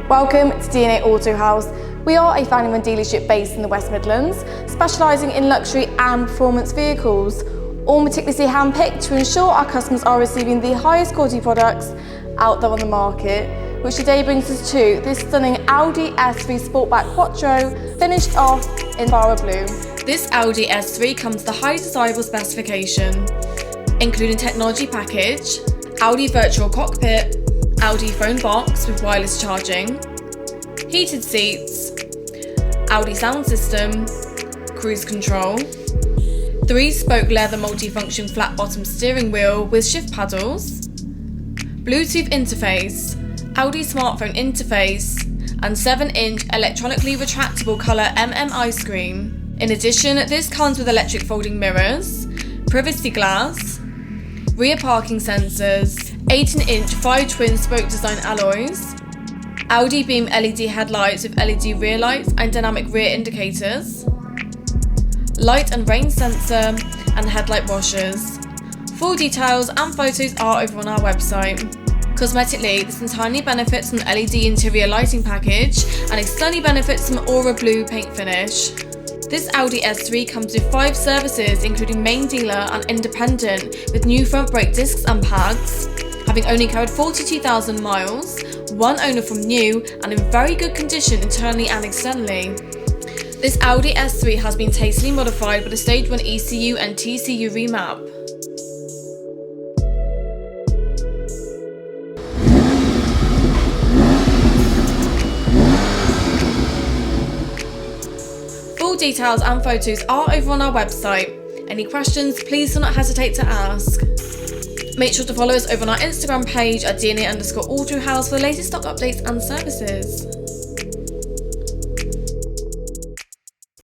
Welcome to DNA Auto House. We are a family-run dealership based in the West Midlands, specialising in luxury and performance vehicles, all meticulously hand-picked to ensure our customers are receiving the highest quality products out there on the market, which today brings us to this stunning Audi S3 Sportback Quattro, finished off in Ara Blue. This Audi S3 comes with the highest desirable specification, including technology package, Audi Virtual Cockpit, Audi Phone Box with wireless charging, heated seats, Audi Sound System, cruise control, 3-spoke leather multifunction flat bottom steering wheel with shift paddles, Bluetooth interface, Audi Smartphone Interface, and 7-inch electronically retractable colour MMI screen. In addition, this comes with electric folding mirrors, privacy glass, rear parking sensors, 18-inch 5 twin-spoke design alloys, Audi beam LED headlights with LED rear lights and dynamic rear indicators, light and rain sensor and headlight washers. Full details and photos are over on our website. Cosmetically, this entirely benefits from the LED interior lighting package and externally benefits from Ara Blue paint finish. This Audi S3 comes with 5 services including main dealer and independent, with new front brake discs and pads, having only carried 42,000 miles, one owner from new and in very good condition internally and externally. This Audi S3 has been tastefully modified with a Stage1 ECU and TCU Remap. Full details and photos are over on our website. Any questions, please do not hesitate to ask. Make sure to follow us over on our Instagram page at DNA_Auto House for the latest stock updates and services.